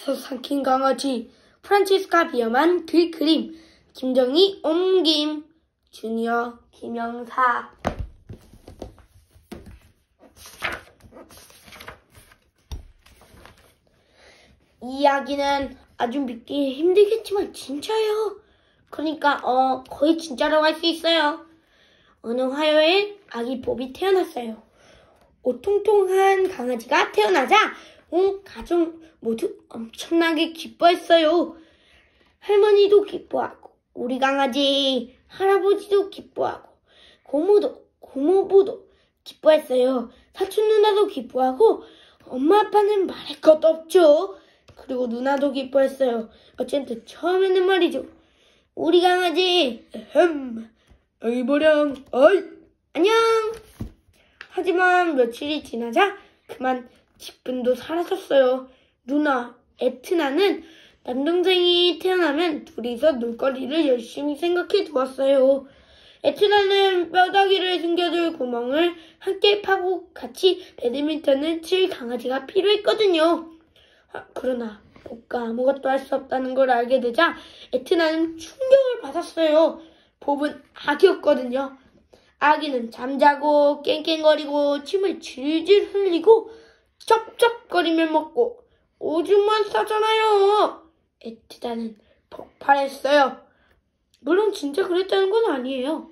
집에서 삼킨 강아지. 프란치스카 비어만 그 그림. 김정희 옮김. 주니어 김영사. 이 이야기는 아주 믿기 힘들겠지만 진짜예요. 그러니까 거의 진짜라고 할 수 있어요. 어느 화요일 아기 봅이 태어났어요. 오통통한 강아지가 태어나자 온 가족 모두 엄청나게 기뻐했어요. 할머니도 기뻐하고 우리 강아지 할아버지도 기뻐하고 고모부도 기뻐했어요. 사촌 누나도 기뻐하고 엄마 아빠는 말할 것도 없죠. 그리고 누나도 기뻐했어요. 어쨌든 처음에는 말이죠. 우리 강아지 어이 보령 어이 안녕. 하지만 며칠이 지나자 그만 기쁨도 사라졌어요. 누나 에트나는 남동생이 태어나면 둘이서 놀거리를 열심히 생각해 두었어요. 에트나는 뼈다귀를 숨겨둘 구멍을 함께 파고 같이 배드민턴을 칠 강아지가 필요했거든요. 그러나 봅과 아무것도 할 수 없다는 걸 알게 되자 에트나는 충격을 받았어요. 봅은 아기였거든요. 아기는 잠자고 깽깽거리고 침을 질질 흘리고 쩝쩝거리며 먹고 오줌만 싸잖아요. 에트나는 폭발했어요. 물론 진짜 그랬다는 건 아니에요.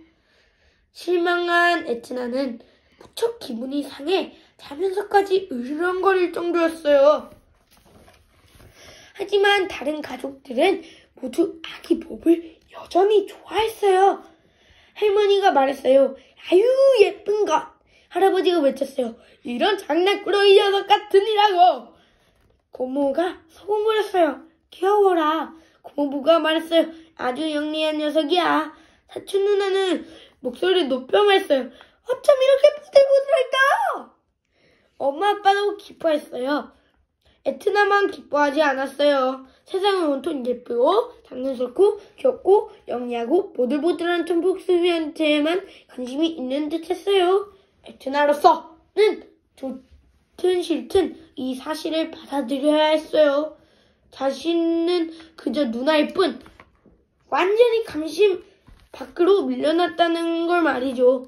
실망한 에트나는 무척 기분이 상해 자면서까지 으르렁거릴 정도였어요. 하지만 다른 가족들은 모두 아기 봅을 여전히 좋아했어요. 할머니가 말했어요. 아유 예쁜 것. 할아버지가 외쳤어요. 이런 장난꾸러기 녀석 같으니라고. 고모가 소곤거렸어요. 귀여워라. 고모부가 말했어요. 아주 영리한 녀석이야. 사촌 누나는 목소리를 높여 말했어요. 어쩜 이렇게 부들부들할까? 엄마 아빠도 기뻐했어요. 에트나만 기뻐하지 않았어요. 세상은 온통 예쁘고 장난스럽고 귀엽고 영리하고 보들보들한 톰복수비한테만 관심이 있는 듯했어요. 에트나로서는 좋든 싫든 이 사실을 받아들여야 했어요. 자신은 그저 누나일 뿐 완전히 감심 밖으로 밀려났다는 걸 말이죠.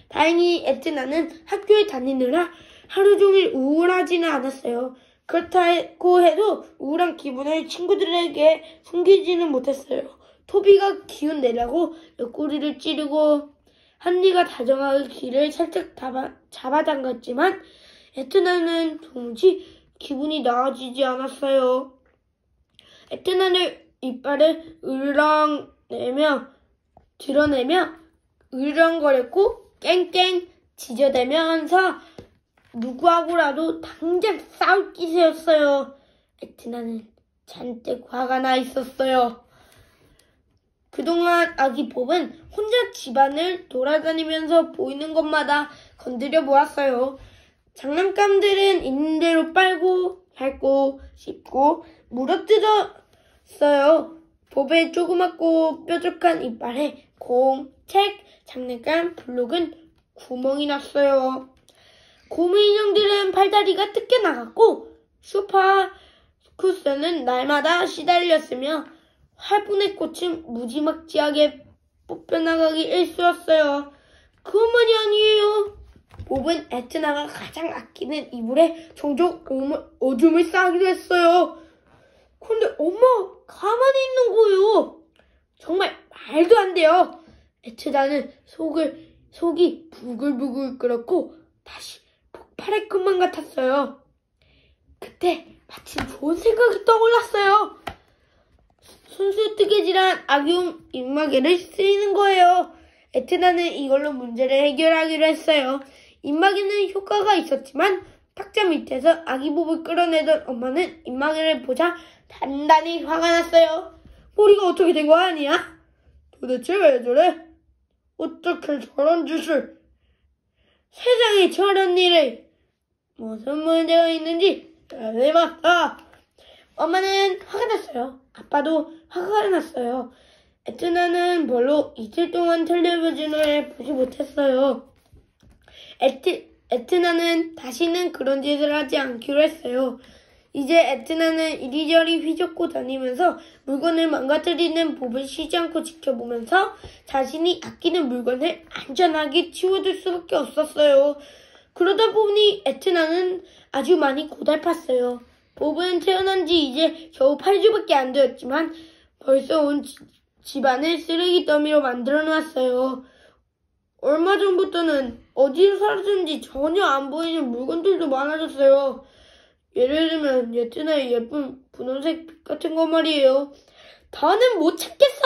다행히 에트나는 학교에 다니느라 하루 종일 우울하지는 않았어요. 그렇다고 해도 우울한 기분을 친구들에게 숨기지는 못했어요. 토비가 기운 내라고 옆구리를 찌르고 한니가 다정하게 귀를 살짝 잡아당겼지만 에트나는 도무지 기분이 나아지지 않았어요. 에트나는 이빨을 드러내며 으르렁거렸고 깽깽 지저대면서 누구하고라도 당장 싸울 기세였어요. 에트나는 잔뜩 화가 나 있었어요. 그동안 아기 봅은 혼자 집안을 돌아다니면서 보이는 것마다 건드려 보았어요. 장난감들은 있는 대로 빨고 핥고 씹고 물어뜯었어요. 봅의 조그맣고 뾰족한 이빨에 공, 책, 장난감, 블록은 구멍이 났어요. 고무 인형들은 팔다리가 뜯겨나갔고 소파 쿠션은 날마다 시달렸으며 화분의 꽃은 무지막지하게 뽑혀나가기 일쑤였어요. 그것만이 아니에요. 봅은 에트나가 가장 아끼는 이불에 종종 오줌을 싸기도 했어요. 근데 엄마 가만히 있는 거예요. 정말 말도 안 돼요. 에트나는 속이 부글부글 끓었고 다시 폭발할 것만 같았어요. 그때 마침 좋은 생각이 떠올랐어요. 순수 뜨개질한 아기용 입마개를 쓰이는 거예요. 에트나는 이걸로 문제를 해결하기로 했어요. 입마개는 효과가 있었지만 탁자 밑에서 아기복을 끌어내던 엄마는 입마개를 보자 단단히 화가 났어요. 머리가 어떻게 된 거 아니야? 도대체 왜 저래? 어떻게 저런 짓을? 세상에 저런 일을 무슨 문제가 있는지 해봤다. 엄마는 화가 났어요. 아빠도 화가 났어요. 에트나는 별로 이틀 동안 텔레비전을 보지 못했어요. 에트나는 다시는 그런 짓을 하지 않기로 했어요. 이제 에트나는 이리저리 휘젓고 다니면서 물건을 망가뜨리는 봅을 쉬지 않고 지켜보면서 자신이 아끼는 물건을 안전하게 치워둘 수밖에 없었어요. 그러다 보니 에트나는 아주 많이 고달팠어요. 봅은 태어난 지 이제 겨우 8주밖에 안 되었지만 벌써 온 집안을 쓰레기 더미로 만들어 놨어요. 얼마 전부터는 어디로 사라졌는지 전혀 안 보이는 물건들도 많아졌어요. 예를 들면 에트나의 예쁜 분홍색 빛 같은 거 말이에요. 더는 못 찾겠어!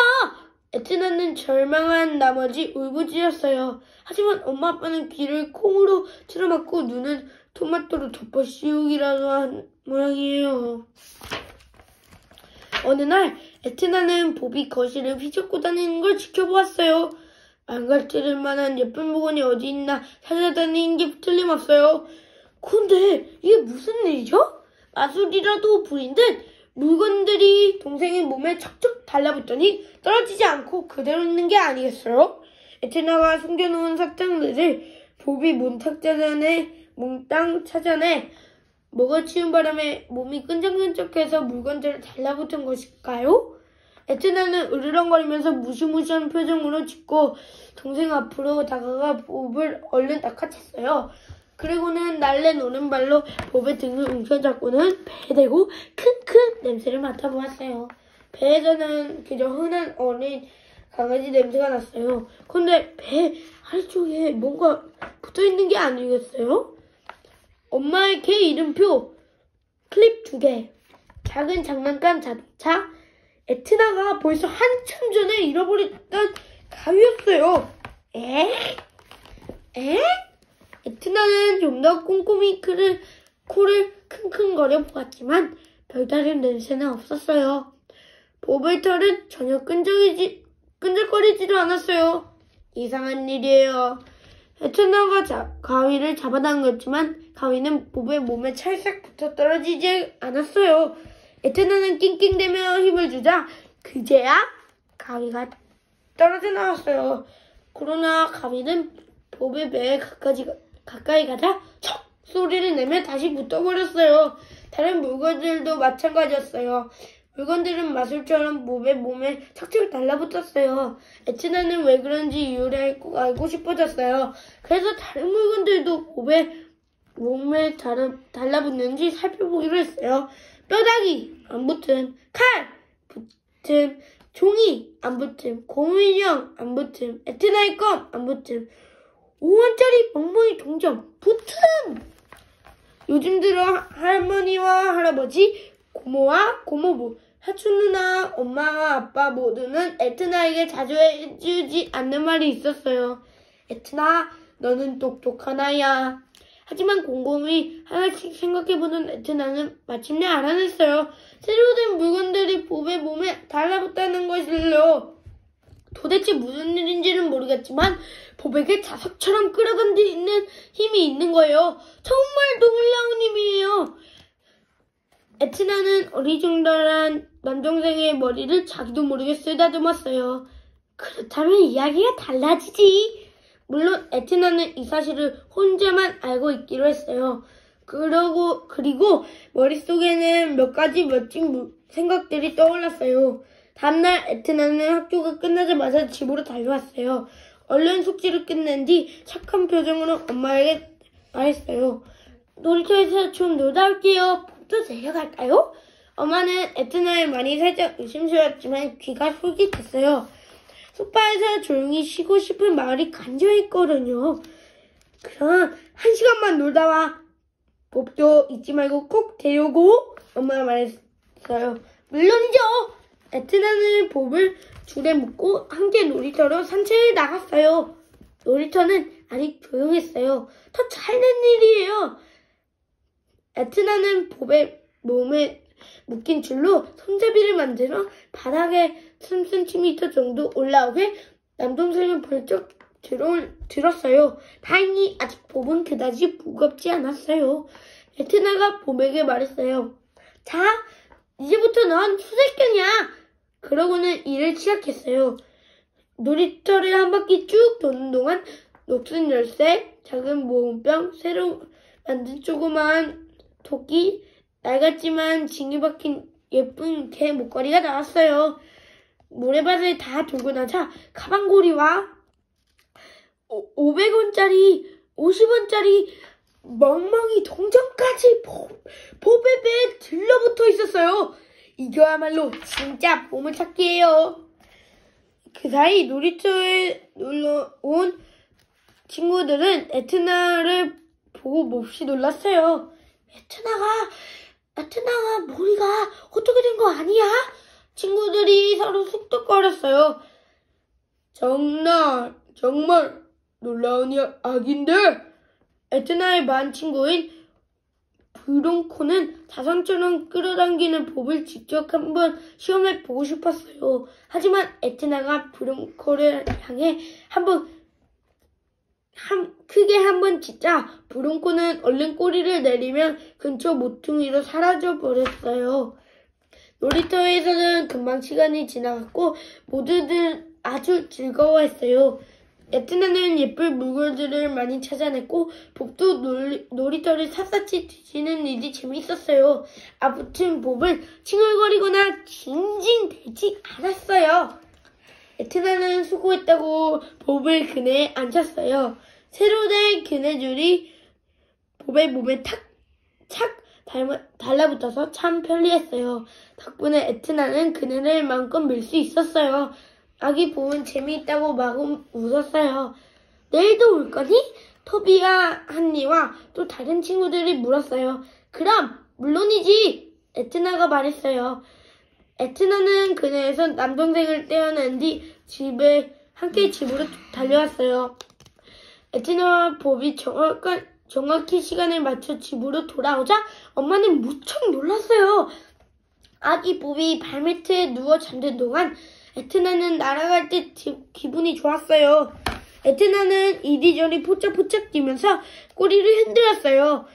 에트나는 절망한 나머지 울부짖었어요. 하지만 엄마 아빠는 귀를 콩으로 틀어막고 눈은 토마토로 덮어 씌우기라도 한 모양이에요. 어느 날 에트나는 봅이 거실을 휘젓고 다니는 걸 지켜보았어요. 망가뜨릴 만한 예쁜 물건이 어디 있나 찾아다니는 게 틀림없어요. 근데 이게 무슨 일이죠? 마술이라도 부린 듯 물건들이 동생의 몸에 척척 달라붙더니 떨어지지 않고 그대로 있는 게 아니겠어요? 에트나가 숨겨놓은 사탕들을 봅이 몽땅 찾아내 먹어치운 바람에 몸이 끈적끈적해서 물건들을 달라붙은 것일까요? 에트나는 으르렁거리면서 무시무시한 표정으로 짖고 동생 앞으로 다가가 봅을 얼른 낚아챘어요. 그리고는 날랜 오른발로 봅의 등을 움켜잡고는 배에 대고 킁킁 냄새를 맡아보았어요. 배에서는 그저 흔한 어린 강아지 냄새가 났어요. 근데 배 아래쪽에 뭔가 붙어있는 게 아니겠어요? 엄마의 개 이름표, 클립 2개, 작은 장난감 자동차, 에트나가 벌써 한참 전에 잃어버렸던 가위였어요. 에트나는 좀 더 꼼꼼히 코를 킁킁거려 보았지만 별다른 냄새는 없었어요. 봅의 털은 전혀 끈적거리지도 않았어요. 이상한 일이에요. 에트나가 가위를 잡아당겼지만 가위는 봅의 몸에 찰싹 붙어 떨어지지 않았어요. 에트나는 낑낑대며 힘을 주자 그제야 가위가 떨어져 나왔어요. 그러나 가위는 봅의 배에 가까이 가자 척 소리를 내며 다시 붙어버렸어요. 다른 물건들도 마찬가지였어요. 물건들은 마술처럼 봅의 몸에 척척 달라붙었어요. 에트나는 왜 그런지 이유를 꼭 알고 싶어졌어요. 그래서 다른 물건들도 봅의 몸에 달라붙는지 살펴보기로 했어요. 뼈다귀 안 붙음, 칼 붙음, 종이 안 붙음, 고무인형 안 붙음, 에트나의 껌 안 붙음, 5원짜리 멍멍이 동전 붙음! 요즘 들어 할머니와 할아버지, 고모와 고모부, 사촌 누나, 엄마와 아빠 모두는 에트나에게 자주 해주지 않는 말이 있었어요. 에트나, 너는 똑똑한 아이야. 하지만 곰곰이 하나씩 생각해보는 에트나는 마침내 알아냈어요. 새로 된 물건들이 봅의 몸에 달라붙다는 것을요. 도대체 무슨 일인지는 모르겠지만 봅에게 자석처럼 끌어당기는 힘이 있는 거예요. 정말 놀라운 힘이에요. 에트나는 어리둥절한 남동생의 머리를 자기도 모르게 쓰다듬었어요. 그렇다면 이야기가 달라지지. 물론 에트나는 이 사실을 혼자만 알고 있기로 했어요. 그리고 머릿속에는 몇 가지 멋진 생각들이 떠올랐어요. 다음날 에트나는 학교가 끝나자마자 집으로 달려왔어요. 얼른 숙제를 끝낸 뒤 착한 표정으로 엄마에게 말했어요. 놀이터에서 좀 놀다 올게요. 또 내려갈까요? 엄마는 에트나의 말이 살짝 의심스러웠지만 귀가 솔깃했어요. 소파에서 조용히 쉬고 싶은 마음이 간절했거든요. 그럼 1시간만 놀다 와. 봅도 잊지 말고 꼭 데려오고 엄마가 말했어요. 물론이죠. 에트나는 봅을 줄에 묶고 함께 놀이터로 산책을 나갔어요. 놀이터는 아직 조용했어요. 더 잘된 일이에요. 에트나는 봅의 몸에 묶인 줄로 손잡이를 만들어 바닥에 3cm 정도 올라오게 남동생은 벌쩍 들었어요. 다행히 아직 봅은 그다지 무겁지 않았어요. 에트나가 봅에게 말했어요. 자, 이제부터 넌 수색견이야. 그러고는 일을 시작했어요. 놀이터를 한 바퀴 쭉 도는 동안 녹슨 열쇠, 작은 모음병, 새로 만든 조그마한 토끼, 낡았지만 징이 박힌 예쁜 개 목걸이가 나왔어요. 모래밭을 다 돌고 나자 가방고리와 500원짜리, 50원짜리 멍멍이 동전까지 보배 배에 들러붙어 있었어요. 이거야말로 진짜 보물찾기예요. 그 사이 놀이터에 놀러온 친구들은 에트나를 보고 몹시 놀랐어요. 에트나가 머리가 어떻게 된 거 아니야? 친구들이 서로 쑥덕거렸어요. 정말 놀라운 아기인데. 에트나의 반 친구인 브론코는 자선처럼 끌어당기는 법을 직접 한번 시험해 보고 싶었어요. 하지만 에트나가 브론코를 향해 크게 한번 짖자 브론코는 얼른 꼬리를 내리며 근처 모퉁이로 사라져 버렸어요. 놀이터에서는 금방 시간이 지나갔고 모두들 아주 즐거워했어요. 에트나는 예쁜 물건들을 많이 찾아냈고 봅도 놀이터를 샅샅이 뒤지는 일이 재미있었어요. 아무튼 봅을 칭얼거리거나 징징대지 않았어요. 에트나는 수고했다고 봅을 그네에 앉혔어요. 새로 된 그네줄이 봅의 몸에 착 달라붙어서 참 편리했어요. 덕분에 에트나는 그네를 마음껏 밀 수 있었어요. 아기 봅은 재미있다고 마구 웃었어요. 내일도 올 거니? 토비와 한니와 또 다른 친구들이 물었어요. 그럼 물론이지! 에트나가 말했어요. 에트나는 그네에서 남동생을 떼어낸 뒤 함께 집으로 달려왔어요. 에트나와 봅이 정확히 시간을 맞춰 집으로 돌아오자 엄마는 무척 놀랐어요. 아기 봅이 발매트에 누워 잠든 동안 에트나는 날아갈 때 기분이 좋았어요. 에트나는 이리저리 포짝포짝 뛰면서 꼬리를 흔들었어요.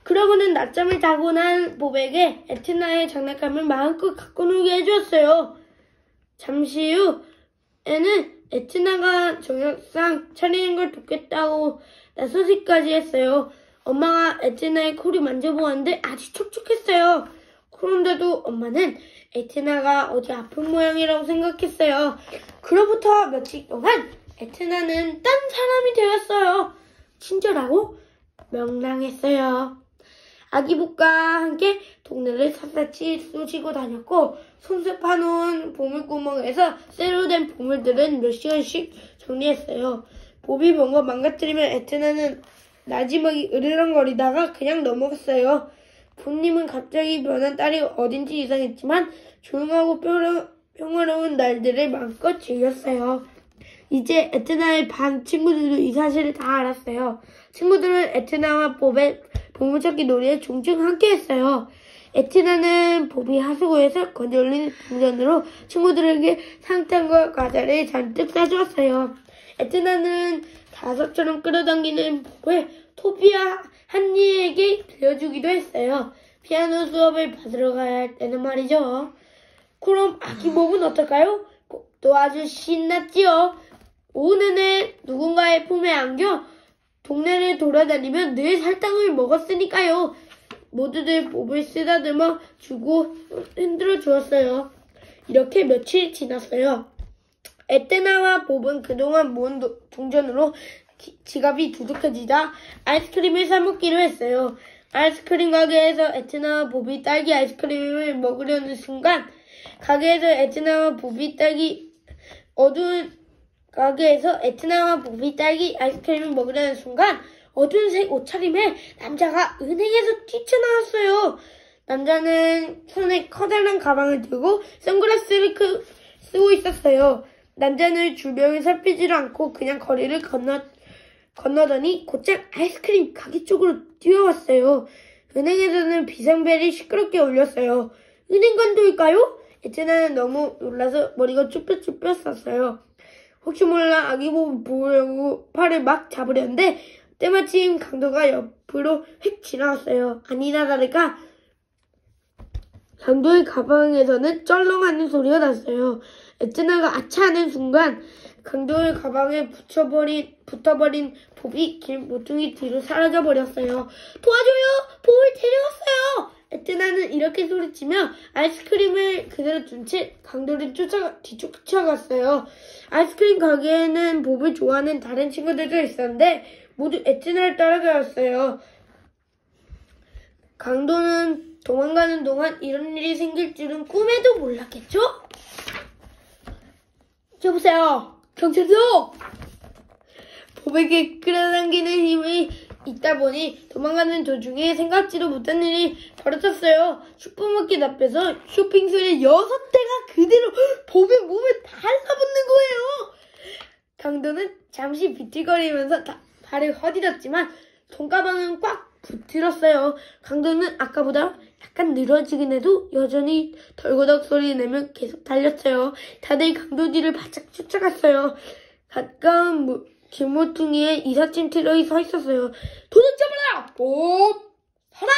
그러고는 낮잠을 자고 난 봅에게 에트나의 장난감을 마음껏 갖고 놀게 해주었어요. 잠시 후에는 에트나가 저녁상 차리는 걸 돕겠다고 나서기까지 했어요. 엄마가 에트나의 코를 만져보았는데 아주 촉촉했어요. 그런데도 엄마는 에트나가 어디 아픈 모양이라고 생각했어요. 그로부터 며칠 동안 에트나는 딴 사람이 되었어요. 친절하고 명랑했어요. 아기복과 함께 동네를 샅샅이 쑤시고 다녔고 손수파놓은 보물구멍에서 새로 된 보물들은 몇 시간씩 정리했어요. 봅이 뭔가 망가뜨리면 에트나는 나지막이 으르렁거리다가 그냥 넘어갔어요. 부모님은 갑자기 변한 딸이 어딘지 이상했지만 조용하고 평화로운 날들을 마음껏 즐겼어요. 이제 에트나의 반 친구들도 이 사실을 다 알았어요. 친구들은 에트나와 봅의 보물찾기 놀이에 종종 함께했어요. 에트나는 봅이 하수구에서 건져올린 동전으로 친구들에게 상장과 과자를 잔뜩 싸주었어요. 에트나는 다섯처럼 끌어당기는 봅을 토비와 한니에게 빌려주기도 했어요. 피아노 수업을 받으러 가야 할 때는 말이죠. 그럼 아기 봅은 어떨까요? 봅도 아주 신났지요. 오후 내내 누군가의 품에 안겨 동네를 돌아다니며 늘 설탕을 먹었으니까요. 모두들 봅을 쓰다듬어 주고 흔들어 주었어요. 이렇게 며칠이 지났어요. 에트나와 봅은 그동안 모은 동전으로 지갑이 두둑해지자 아이스크림을 사 먹기로 했어요. 아이스크림 가게에서 에트나와 봅이 딸기 아이스크림을 먹으려는 순간 가게에서 에트나와 봅이 딸기 아이스크림을 먹으려는 순간 어두운 색 옷차림에 남자가 은행에서 뛰쳐나왔어요. 남자는 손에 커다란 가방을 들고 선글라스를 쓰고 있었어요. 남자는 주변을 살피지도 않고 그냥 거리를 건너더니 곧장 아이스크림 가게 쪽으로 뛰어왔어요. 은행에서는 비상벨이 시끄럽게 울렸어요. 은행관도일까요? 에트나는 너무 놀라서 머리가 쭈뼛쭈뼛 었어요. 혹시 몰라 아기복을 보려고 팔을 막 잡으려는데 때마침 강도가 옆으로 휙 지나왔어요. 아니나 다를까 강도의 가방에서는 쩔렁하는 소리가 났어요. 에트나가 아차 하는 순간 강도의 가방에 붙어버린 봅이 긴 모퉁이 뒤로 사라져버렸어요. 도와줘요! 봅을 데려왔어요! 에트나는 이렇게 소리치며 아이스크림을 그대로 둔 채 강도를 뒤쫓아갔어요. 아이스크림 가게에는 봅을 좋아하는 다른 친구들도 있었는데 모두 에트나를 따라다녔어요. 강도는 도망가는 동안 이런 일이 생길 줄은 꿈에도 몰랐겠죠? 여보세요, 경찰서! 봅에게 끌어당기는 힘이 있다 보니 도망가는 도중에 생각지도 못한 일이 벌어졌어요. 슈퍼마켓 앞에서 쇼핑몰의 6대가 그대로 봅의 몸에 달라붙는 거예요. 강도는 잠시 비틀거리면서 발을 헛디뎠지만 돈가방은 꽉 붙들었어요. 강도는 아까보다 약간 늘어지긴 해도 여전히 덜거덕 소리 내며 계속 달렸어요. 다들 강도 뒤를 바짝 쫓아갔어요. 가까운 길모퉁이에 이삿짐 트럭이 서 있었어요. 도둑 잡아라! 봅! 서라!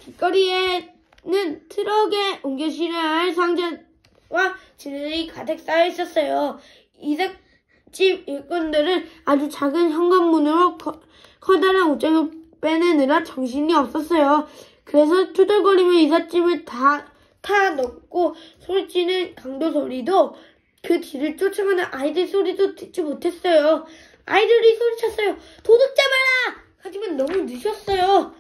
길거리에는 트럭에 옮겨 실어야 할 상자와 짐들이 가득 쌓여 있었어요. 이삿짐 일꾼들은 아주 작은 현관문으로 커다란 옷장을 빼내느라 정신이 없었어요. 그래서 투덜거리며 이삿짐을 다 넣고 소리치는 강도 소리도 그 뒤를 쫓아가는 아이들 소리도 듣지 못했어요. 아이들이 소리쳤어요. 도둑 잡아라! 하지만 너무 늦었어요.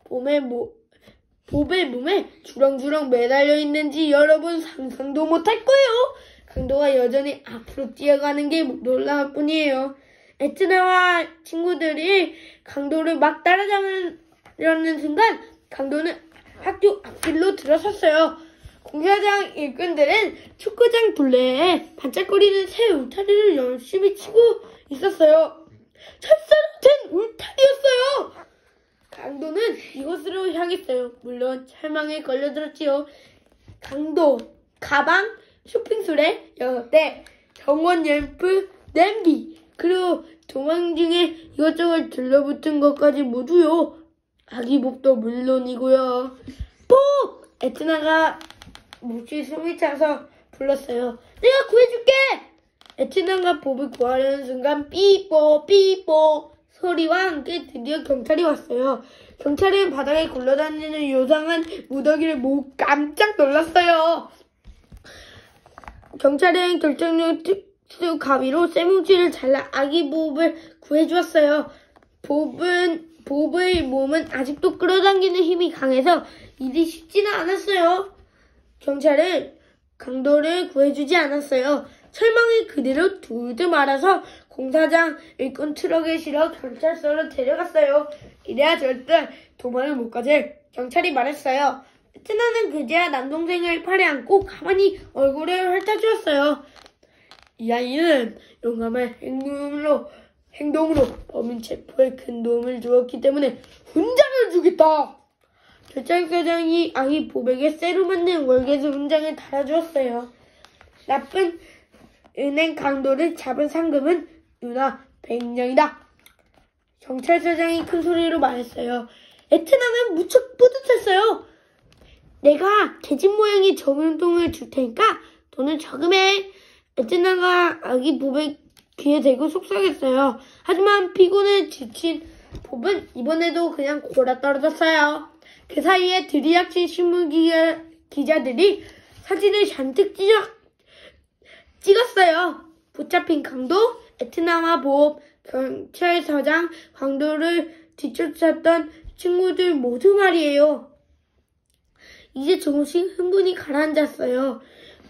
봅의 몸에 주렁주렁 매달려 있는지 여러분 상상도 못할 거예요. 강도가 여전히 앞으로 뛰어가는 게 놀라울 뿐이에요. 에트나와 친구들이 강도를 막 따라잡으려는 순간 강도는 학교 앞길로 들어섰어요. 공사장 일꾼들은 축구장 둘레에 반짝거리는 새 울타리를 열심히 치고 있었어요. 철사같은 울타리였어요. 강도는 이곳으로 향했어요. 물론 철망에 걸려들었지요. 강도, 가방, 쇼핑술에 6대, 정원 앰프, 냄비, 그리고 도망 중에 이것저것 들러붙은 것까지 모두요. 아기복도 물론이고요. 꼭! 에트나가 몹시 숨이 차서 불렀어요. 내가 구해줄게! 에트나가 봅을 구하려는 순간 삐뽀 삐뽀 소리와 함께 드디어 경찰이 왔어요. 경찰은 바닥에 굴러다니는 요상한 무더기를 보고 깜짝 놀랐어요. 경찰은 결정력 특수 가위로 쇠뭉치를 잘라 아기 봅을 구해주었어요. 봅의 몸은 아직도 끌어당기는 힘이 강해서 일이 쉽지는 않았어요. 경찰은 강도를 구해주지 않았어요. 철망을 그대로 둘둘 말아서 공사장 일꾼 트럭에 실어 경찰서로 데려갔어요. 이래야 절대 도망을 못 가지. 경찰이 말했어요. 에트나는 그제야 남동생을 팔에 안고 가만히 얼굴을 핥아주었어요. 이 아이는 용감한 행동으로 범인 체포에 큰 도움을 주었기 때문에 훈장을 주겠다. 경찰서장이 아기 봅에게 쇠로 만든 월계수 훈장을 달아주었어요. 나쁜 은행 강도를 잡은 상금은 누나 100냥이다. 경찰서장이 큰 소리로 말했어요. 에트나는 무척 뿌듯했어요. 내가 계집 모양의 저금통을 줄 테니까 돈을 저금해. 에트나가 아기 봅의 귀에 대고 속삭였어요. 하지만 피곤에 지친 봅은 이번에도 그냥 골아 떨어졌어요. 그 사이에 들이닥친 신문 기자들이 사진을 잔뜩 찍었어요. 붙잡힌 강도, 에트나와 봅, 경찰서장, 강도를 뒤쫓았던 친구들 모두 말이에요. 이제 조금씩 흥분이 가라앉았어요.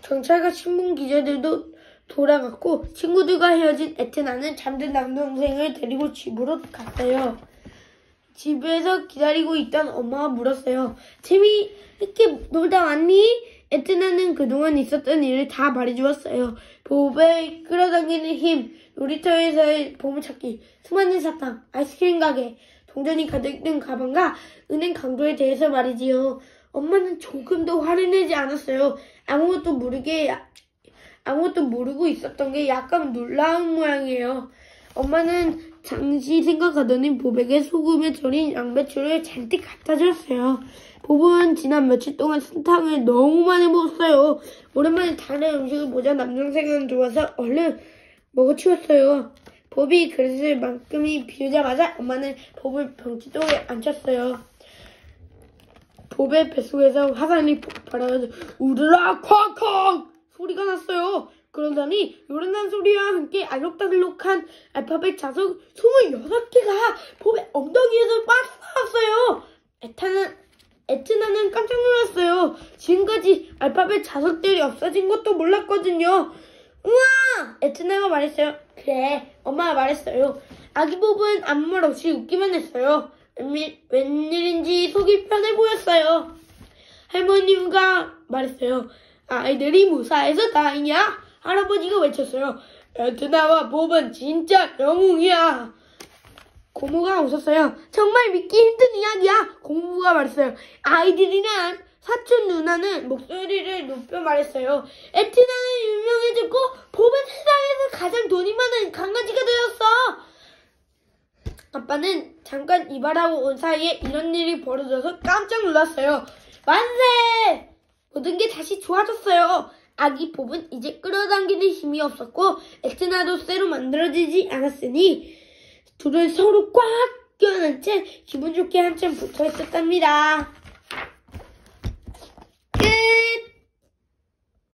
경찰과 신문 기자들도 돌아갔고 친구들과 헤어진 에트나는 잠든 남동생을 데리고 집으로 갔어요. 집에서 기다리고 있던 엄마가 물었어요. 재미있게 놀다 왔니? 에트나는 그동안 있었던 일을 다 말해주었어요. 봅에 끌어당기는 힘, 놀이터에서의 보물찾기, 수많은 사탕, 아이스크림 가게, 동전이 가득 든 가방과 은행 강도에 대해서 말이지요. 엄마는 조금도 화를 내지 않았어요. 아무것도 모르고 있었던 게 약간 놀라운 모양이에요. 엄마는 잠시 생각하더니 봅에게 소금에 절인 양배추를 잔뜩 갖다 줬어요. 봅은 지난 며칠 동안 사탕을 너무 많이 먹었어요. 오랜만에 다른 음식을 보자 남동생은 좋아서 얼른 먹어치웠어요. 봅이 그릇을 만큼이 비우자마자 엄마는 봅을 병치통에 앉혔어요. 봅의 뱃속에서 화살이 폭발하면서 우르라 쾅쾅 소리가 났어요. 그러더니 요란한 소리와 함께 알록달록한 알파벳 자석 26개가 봅의 엉덩이에서 빠져나왔어요. 에트나는 깜짝 놀랐어요. 지금까지 알파벳 자석들이 없어진 것도 몰랐거든요. 우와! 에트나가 말했어요. 그래, 엄마가 말했어요. 아기 봅은 아무 말 없이 웃기만 했어요. 웬일인지 속이 편해 보였어요. 할머니가 말했어요. 아이들이 무사해서 다행이야. 할아버지가 외쳤어요. 에트나와 봅은 진짜 영웅이야. 고모가 웃었어요. 정말 믿기 힘든 이야기야. 고모가 말했어요. 아이들이란 사촌 누나는 목소리를 높여 말했어요. 에트나는 유명해졌고 봅은 세상에서 가장 돈이 많은 강아지가 되었어. 아빠는 잠깐 이발하고 온 사이에 이런 일이 벌어져서 깜짝 놀랐어요. 만세! 모든 게 다시 좋아졌어요. 아기 봅은 이제 끌어당기는 힘이 없었고 에트나도 새로 만들어지지 않았으니 둘은 서로 꽉 껴안은 채 기분 좋게 한참 붙어 있었답니다. 끝!